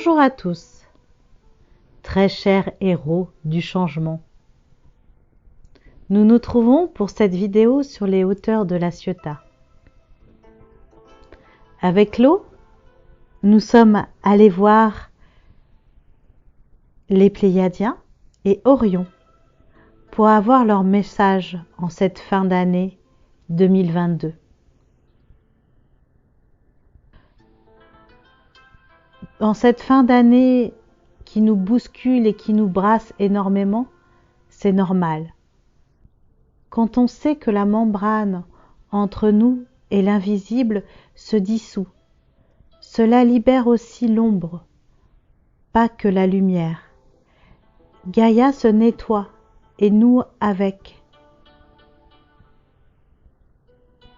Bonjour à tous, très chers héros du changement. Nous nous trouvons pour cette vidéo sur les hauteurs de la Ciotat. Avec l'eau, nous sommes allés voir les Pléiadiens et Orion pour avoir leur message en cette fin d'année 2022. En cette fin d'année qui nous bouscule et qui nous brasse énormément, c'est normal. Quand on sait que la membrane entre nous et l'invisible se dissout, cela libère aussi l'ombre, pas que la lumière. Gaïa se nettoie et nous avec.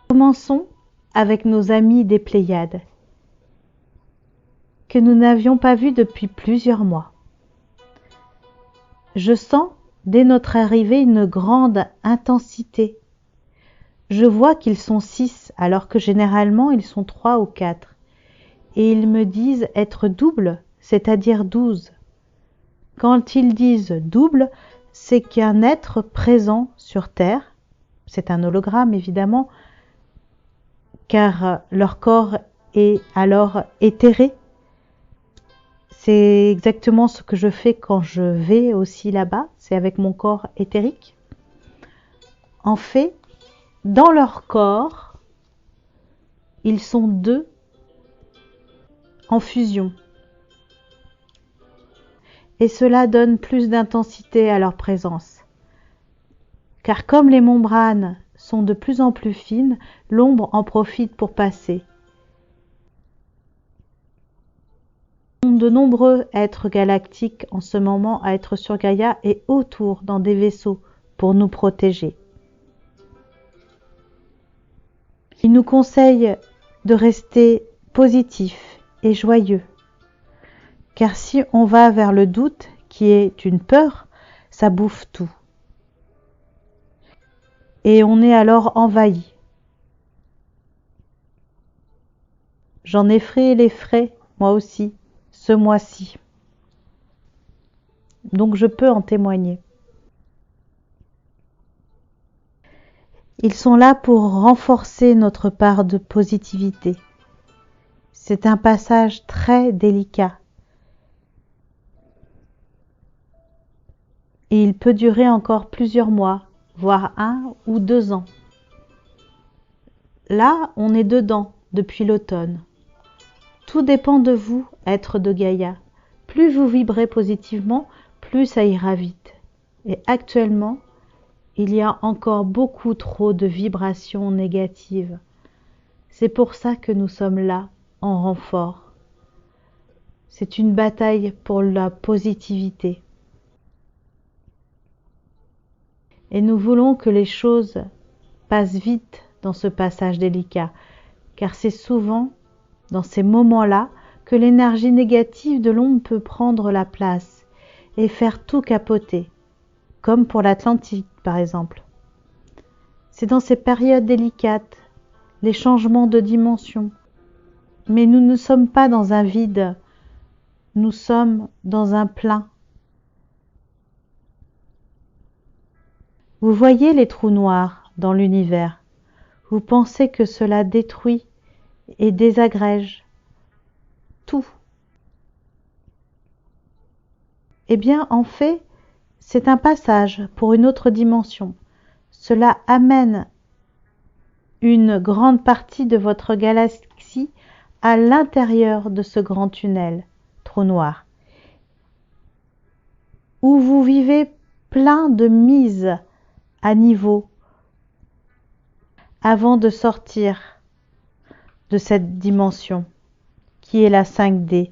Commençons avec nos amis des Pléiades, que nous n'avions pas vus depuis plusieurs mois. Je sens dès notre arrivée une grande intensité. Je vois qu'ils sont 6 alors que généralement ils sont 3 ou 4. Et ils me disent être double, c'est-à-dire 12. Quand ils disent double, c'est qu'un être présent sur Terre, c'est un hologramme évidemment, car leur corps est alors éthéré. C'est exactement ce que je fais quand je vais aussi là-bas, c'est avec mon corps éthérique. En fait, dans leur corps, ils sont 2 en fusion. Et cela donne plus d'intensité à leur présence. Car comme les membranes sont de plus en plus fines, l'ombre en profite pour passer. De nombreux êtres galactiques en ce moment à être sur Gaïa et autour dans des vaisseaux pour nous protéger. Ils nous conseillent de rester positifs et joyeux. Car si on va vers le doute, qui est une peur, ça bouffe tout. Et on est alors envahi. J'en ai fait les frais, moi aussi, ce mois-ci. Donc je peux en témoigner. Ils sont là pour renforcer notre part de positivité. C'est un passage très délicat. Et il peut durer encore plusieurs mois, voire 1 ou 2 ans. Là, on est dedans depuis l'automne. Tout dépend de vous, être de Gaïa. Plus vous vibrez positivement, plus ça ira vite. Et actuellement, il y a encore beaucoup trop de vibrations négatives. C'est pour ça que nous sommes là, en renfort. C'est une bataille pour la positivité. Et nous voulons que les choses passent vite dans ce passage délicat, car c'est souvent dans ces moments-là que l'énergie négative de l'ombre peut prendre la place et faire tout capoter, comme pour l'Atlantique par exemple. C'est dans ces périodes délicates, les changements de dimension. Mais nous ne sommes pas dans un vide, nous sommes dans un plein. Vous voyez les trous noirs dans l'univers. Vous pensez que cela détruit et désagrège tout. Eh bien, en fait, c'est un passage pour une autre dimension. Cela amène une grande partie de votre galaxie à l'intérieur de ce grand tunnel, trou noir, où vous vivez plein de mises à niveau avant de sortir de cette dimension qui est la 5D,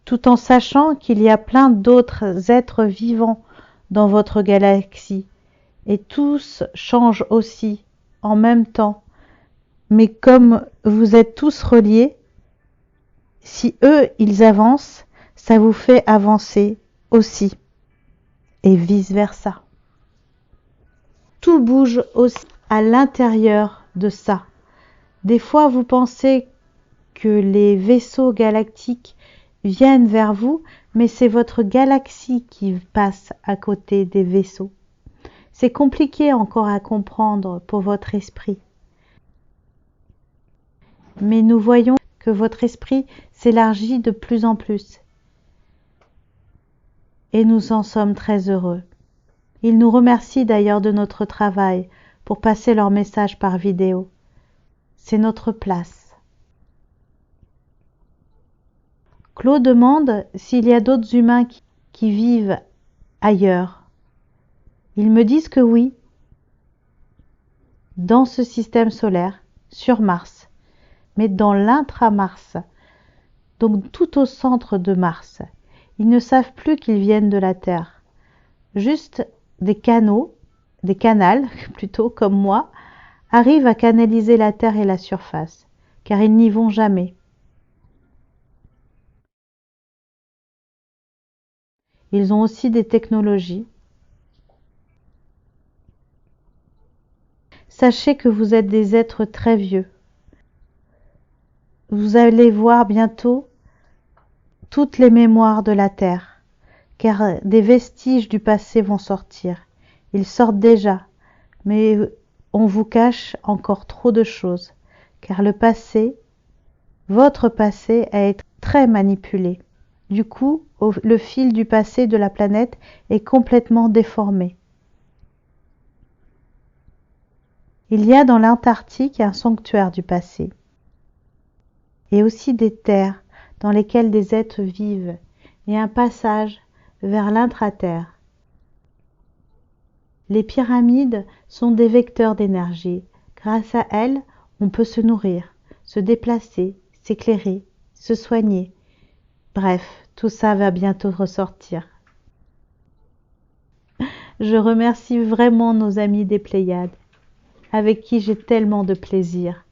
tout en sachant qu'il y a plein d'autres êtres vivants dans votre galaxie et tous changent aussi en même temps. Mais comme vous êtes tous reliés, si eux ils avancent, ça vous fait avancer aussi et vice-versa. Tout bouge aussi à l'intérieur de ça. Des fois vous pensez que les vaisseaux galactiques viennent vers vous, mais c'est votre galaxie qui passe à côté des vaisseaux. C'est compliqué encore à comprendre pour votre esprit. Mais nous voyons que votre esprit s'élargit de plus en plus. Et nous en sommes très heureux. Ils nous remercient d'ailleurs de notre travail pour passer leur message par vidéo. C'est notre place. Claude demande s'il y a d'autres humains qui vivent ailleurs. Ils me disent que oui, dans ce système solaire, sur Mars, mais dans l'intra-Mars, donc tout au centre de Mars. Ils ne savent plus qu'ils viennent de la Terre. Juste des canaux, des canals plutôt comme moi, arrivent à canaliser la Terre et la surface, car ils n'y vont jamais. Ils ont aussi des technologies. Sachez que vous êtes des êtres très vieux. Vous allez voir bientôt toutes les mémoires de la Terre, car des vestiges du passé vont sortir. Ils sortent déjà, mais on vous cache encore trop de choses, car le passé, votre passé, a été très manipulé. Du coup, le fil du passé de la planète est complètement déformé. Il y a dans l'Antarctique un sanctuaire du passé, et aussi des terres dans lesquelles des êtres vivent, et un passage vers l'intra-terre. Les pyramides sont des vecteurs d'énergie. Grâce à elles, on peut se nourrir, se déplacer, s'éclairer, se soigner. Bref, tout ça va bientôt ressortir. Je remercie vraiment nos amis des Pléiades, avec qui j'ai tellement de plaisir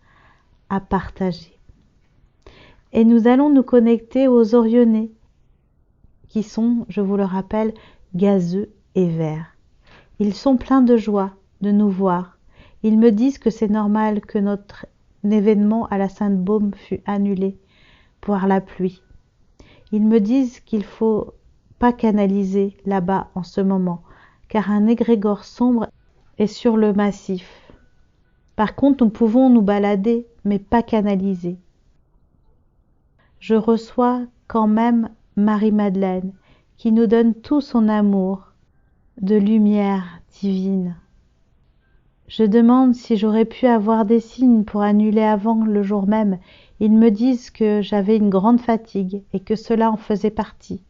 à partager. Et nous allons nous connecter aux Orionnais, qui sont, je vous le rappelle, gazeux et verts. Ils sont pleins de joie de nous voir. Ils me disent que c'est normal que notre événement à la Sainte-Baume fût annulé par la pluie. Ils me disent qu'il ne faut pas canaliser là-bas en ce moment, car un égrégore sombre est sur le massif. Par contre, nous pouvons nous balader, mais pas canaliser. Je reçois quand même Marie-Madeleine, qui nous donne tout son amour de lumière divine. Je demande si j'aurais pu avoir des signes pour annuler avant le jour même. Ils me disent que j'avais une grande fatigue et que cela en faisait partie.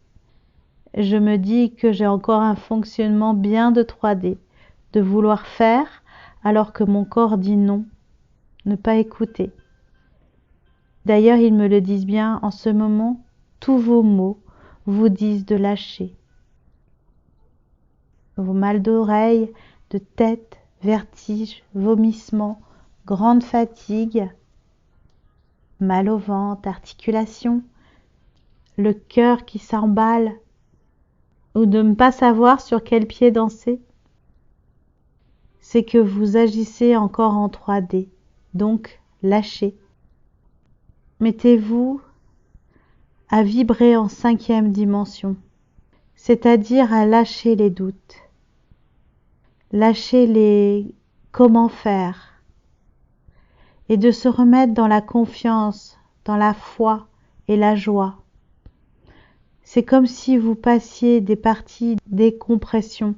Je me dis que j'ai encore un fonctionnement bien de 3D, de vouloir faire alors que mon corps dit non, ne pas écouter. D'ailleurs, ils me le disent bien en ce moment, tous vos mots vous disent de lâcher. Vos mal d'oreilles, de tête, vertiges, vomissements, grande fatigue, mal au ventre, articulation, le cœur qui s'emballe, ou de ne pas savoir sur quel pied danser, c'est que vous agissez encore en 3D, donc lâchez. Mettez-vous à vibrer en 5e dimension, c'est-à-dire à lâcher les doutes, lâcher les comment faire, et de se remettre dans la confiance, dans la foi et la joie. C'est comme si vous passiez des parties décompression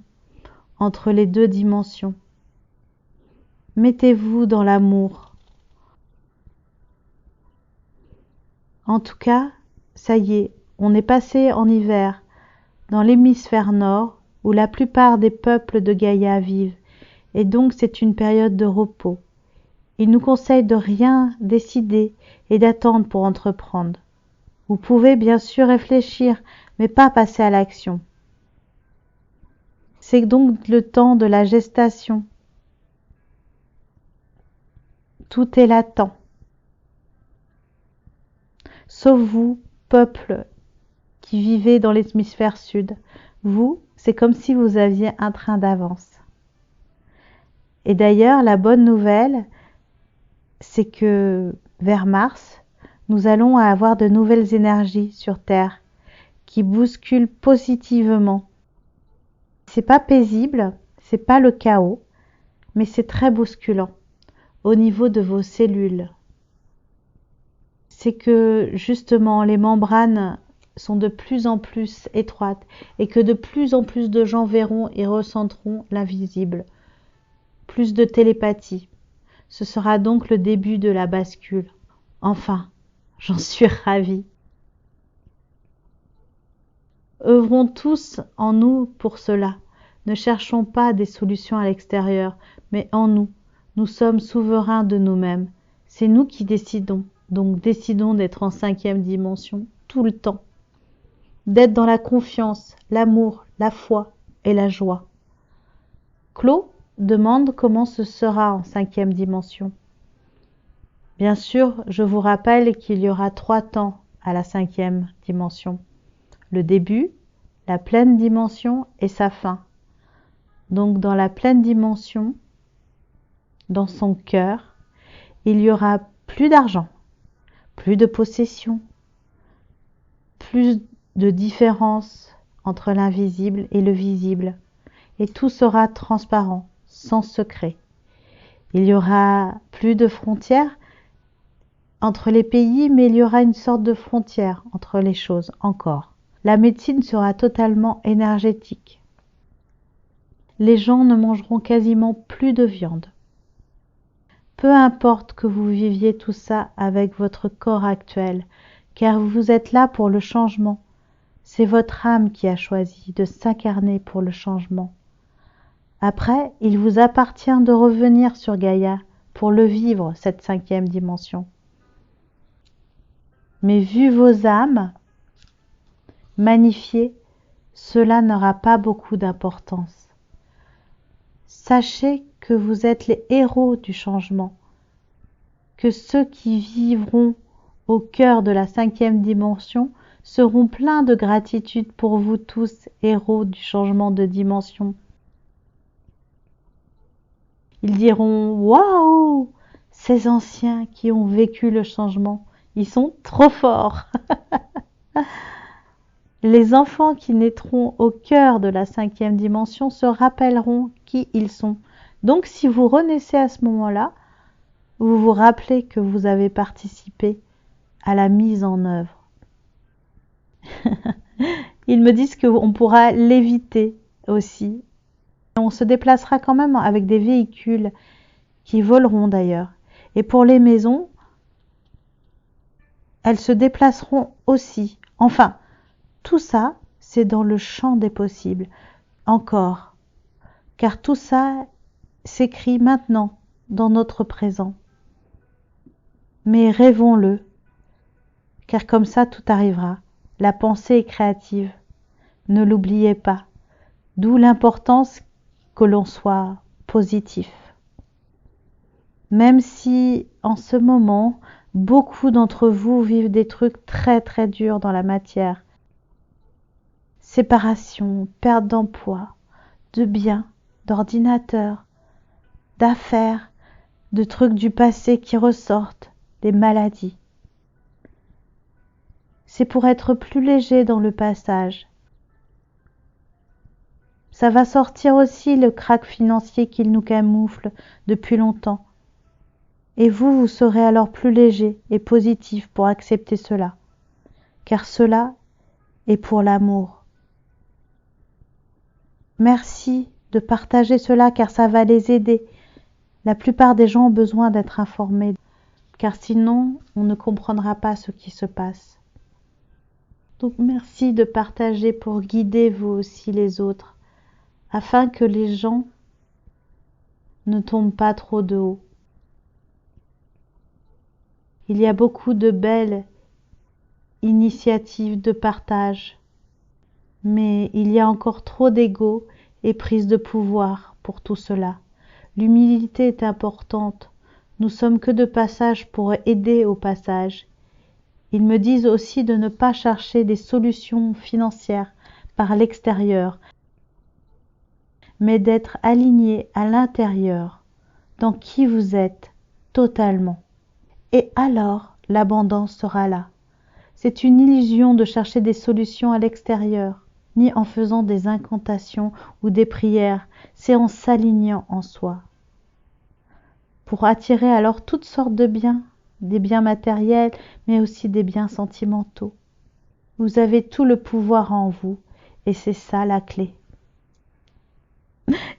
entre les 2 dimensions. Mettez-vous dans l'amour. En tout cas, ça y est, on est passé en hiver dans l'hémisphère nord où la plupart des peuples de Gaïa vivent, et donc c'est une période de repos. Il nous conseille de rien décider et d'attendre pour entreprendre. Vous pouvez bien sûr réfléchir, mais pas passer à l'action. C'est donc le temps de la gestation. Tout est latent. Sauf vous, peuple qui vivez dans l'hémisphère sud. Vous, c'est comme si vous aviez un train d'avance. Et d'ailleurs, la bonne nouvelle, c'est que vers mars, Nous allons avoir de nouvelles énergies sur Terre qui bousculent positivement. C'est pas paisible, c'est pas le chaos, mais c'est très bousculant au niveau de vos cellules. C'est que justement les membranes sont de plus en plus étroites et que de plus en plus de gens verront et ressentiront l'invisible. Plus de télépathie. Ce sera donc le début de la bascule. Enfin, j'en suis ravie. Œuvrons tous en nous pour cela. Ne cherchons pas des solutions à l'extérieur, mais en nous. Nous sommes souverains de nous-mêmes. C'est nous qui décidons. Donc décidons d'être en 5e dimension tout le temps. D'être dans la confiance, l'amour, la foi et la joie. Claude demande comment ce sera en 5e dimension. Bien sûr, je vous rappelle qu'il y aura 3 temps à la 5e dimension. Le début, la pleine dimension et sa fin. Donc dans la pleine dimension, dans son cœur, il y aura plus d'argent, plus de possession, plus de différence entre l'invisible et le visible. Et tout sera transparent, sans secret. Il y aura plus de frontières entre les pays, mais il y aura une sorte de frontière entre les choses encore. La médecine sera totalement énergétique. Les gens ne mangeront quasiment plus de viande. Peu importe que vous viviez tout ça avec votre corps actuel, car vous êtes là pour le changement. C'est votre âme qui a choisi de s'incarner pour le changement. Après, il vous appartient de revenir sur Gaïa pour le vivre, cette 5e dimension. Mais vu vos âmes magnifiées, cela n'aura pas beaucoup d'importance. Sachez que vous êtes les héros du changement, que ceux qui vivront au cœur de la 5e dimension seront pleins de gratitude pour vous tous, héros du changement de dimension. Ils diront « Waouh ! Ces anciens qui ont vécu le changement, ils sont trop forts !» Les enfants qui naîtront au cœur de la 5e dimension se rappelleront qui ils sont. Donc si vous renaissez à ce moment-là, vous vous rappelez que vous avez participé à la mise en œuvre. Ils me disent qu'on pourra l'éviter aussi. On se déplacera quand même avec des véhicules qui voleront d'ailleurs. Et pour les maisons, elles se déplaceront aussi. Enfin, tout ça, c'est dans le champ des possibles. Encore. Car tout ça s'écrit maintenant, dans notre présent. Mais rêvons-le. Car comme ça, tout arrivera. La pensée est créative. Ne l'oubliez pas. D'où l'importance que l'on soit positif. Même si, en ce moment, beaucoup d'entre vous vivent des trucs très très durs dans la matière. Séparation, perte d'emploi, de biens, d'ordinateurs, d'affaires, de trucs du passé qui ressortent, des maladies. C'est pour être plus léger dans le passage. Ça va sortir aussi le krach financier qu'il nous camoufle depuis longtemps. Et vous serez alors plus léger et positif pour accepter cela. Car cela est pour l'amour. Merci de partager cela car ça va les aider. La plupart des gens ont besoin d'être informés. Car sinon, on ne comprendra pas ce qui se passe. Donc merci de partager pour guider vous aussi les autres, afin que les gens ne tombent pas trop de haut. Il y a beaucoup de belles initiatives de partage, mais il y a encore trop d'ego et prise de pouvoir pour tout cela. L'humilité est importante. Nous sommes que de passage pour aider au passage. Ils me disent aussi de ne pas chercher des solutions financières par l'extérieur, mais d'être aligné à l'intérieur, dans qui vous êtes totalement. Et alors, l'abondance sera là. C'est une illusion de chercher des solutions à l'extérieur, ni en faisant des incantations ou des prières, c'est en s'alignant en soi. Pour attirer alors toutes sortes de biens, des biens matériels, mais aussi des biens sentimentaux. Vous avez tout le pouvoir en vous, et c'est ça la clé.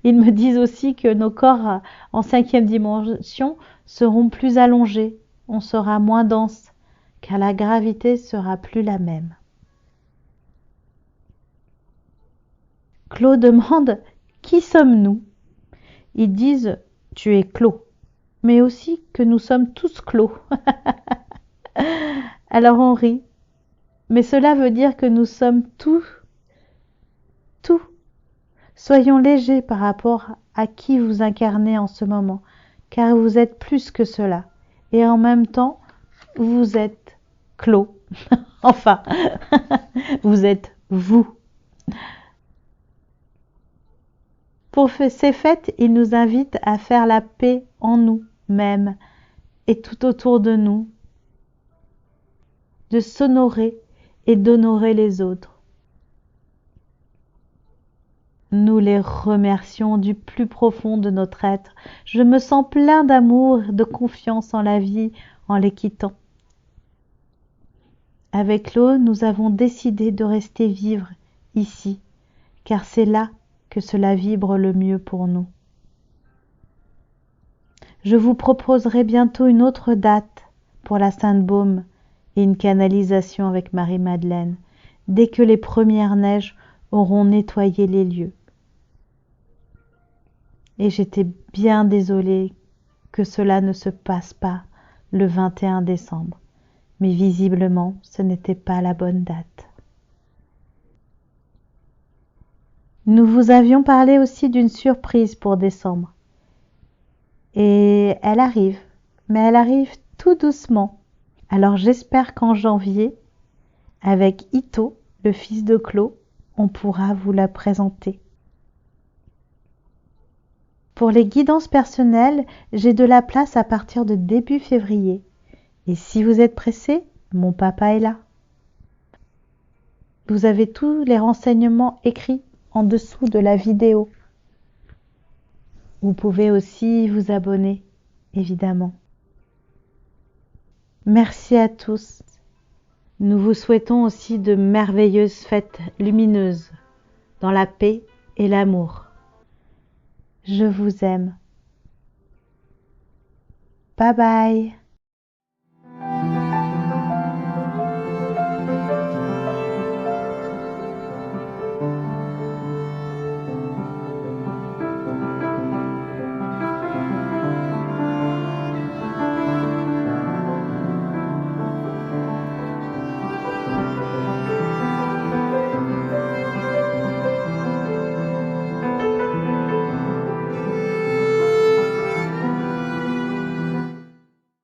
Ils me disent aussi que nos corps en 5e dimension seront plus allongés, on sera moins dense, car la gravité sera plus la même. Claude demande « Qui sommes-nous » Ils disent « Tu es Clos », mais aussi que nous sommes tous clos. Alors on rit, mais cela veut dire que nous sommes tout. Soyons légers par rapport à qui vous incarnez en ce moment, car vous êtes plus que cela, et en même temps, vous êtes Clos. Enfin, vous êtes vous. Pour ces fêtes, il nous invite à faire la paix en nous-mêmes et tout autour de nous, de s'honorer et d'honorer les autres. Nous les remercions du plus profond de notre être. Je me sens plein d'amour, de confiance en la vie, en les quittant. Avec l'eau, nous avons décidé de rester vivre ici, car c'est là que cela vibre le mieux pour nous. Je vous proposerai bientôt une autre date pour la Sainte-Baume et une canalisation avec Marie-Madeleine, dès que les premières neiges auront nettoyé les lieux. Et j'étais bien désolée que cela ne se passe pas le 21 décembre. Mais visiblement, ce n'était pas la bonne date. Nous vous avions parlé aussi d'une surprise pour décembre. Et elle arrive, mais elle arrive tout doucement. Alors j'espère qu'en janvier, avec Ito, le fils de Clos, on pourra vous la présenter. Pour les guidances personnelles, j'ai de la place à partir de début février. Et si vous êtes pressé, mon papa est là. Vous avez tous les renseignements écrits en dessous de la vidéo. Vous pouvez aussi vous abonner, évidemment. Merci à tous. Nous vous souhaitons aussi de merveilleuses fêtes lumineuses, dans la paix et l'amour. Je vous aime. Bye bye.